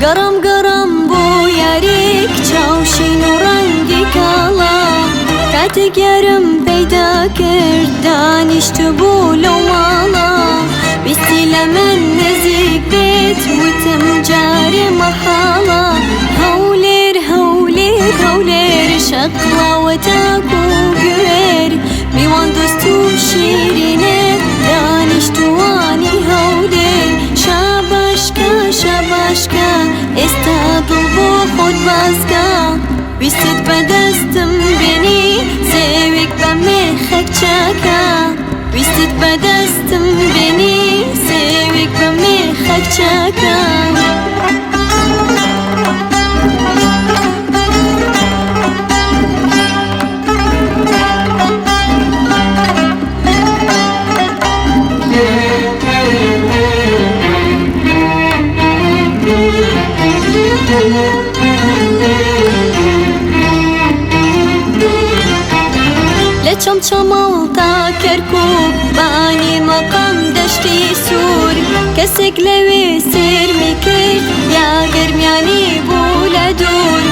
قرم قرم بو ياريك چاوشين و رنگی کالا کاتێک یارم پەیدا کرد دانیشت بوو لەو ماڵا ویستی لە من نزیک بێت وتم جارێ مەحاڵە هەولێر هەولێر هەولێر شەقڵاوە تاکو و گوێر میوان دۆست و شیرینێت دانیشتوانی هەولێر شاباشکە شاباشکە ئێستا دڵ بۆ خۆت بازکە ویستت بەدەستم بینی سێوێک بە مێخەک چاکە ویستت بەدەستم بینی سێوێک بە مێخەک چاکە چەمچەماڵتا کەرکووک بانی مەقام دەشتی سوور کەسێک لەوێ سێرمی کرد یا گەرمیانی بوو لە دوور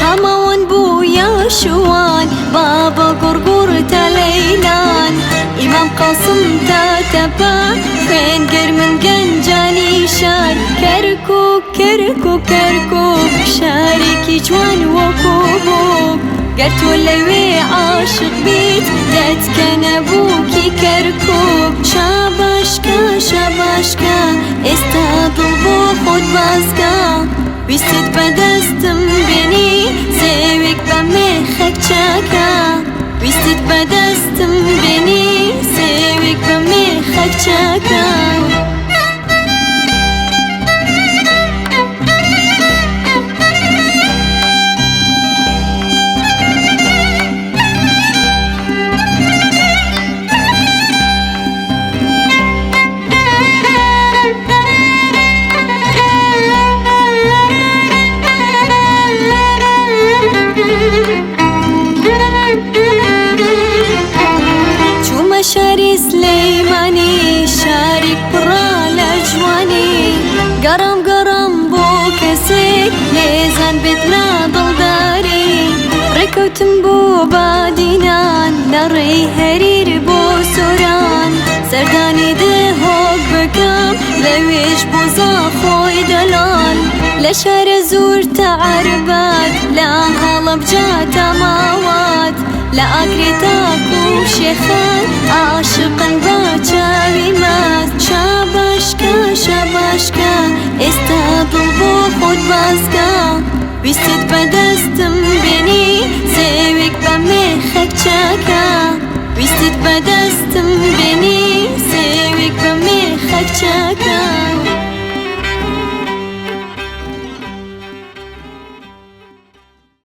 هەماوان بوو یا شوان بابە گوڕگوڕ تا لەیلان ئیمام قاسم تا تەپا خوێنگەر من گەنجانی شار کەرکووک کەرکووک کەرکووک شارێکی جوان وەکو بوو گەر تۆ لەوێ عاشق بیت دەتکەنە بووکی کەرکووک شاباشکە شاباشکە ئێستا دڵ بۆ خۆت بازکە ویستت بەدەستم بینی سێوێک بە مێخەک چاکە ویستت بەدەستم بینی سێوێک بە مێخەک چاکە شاری سلەیمانی شارێک پڕە لە جوانی گەڕام گەڕام بۆ کەسێک لێزان بێت لە دڵداری ڕێکەوتم بۆ بادینان لە ڕێی هەریر بۆ سۆران سەردانی دهۆک بکەم لەوێش بۆ زاخۆی دەلال لە شارە زۆر تا عەربات لە هەڵەبجە تا ماوات لە ئاگرێ تاکو و شێخان عاشقن بە چاوی ماست شاباشکە شاباشکە ئێستا دڵ بۆ خۆت بازکە ویستت بەدەستم بینی سێوێک بە مێخەک چاکە ویستت بەدەستم بینی سێوێک بە مێخەک چاکە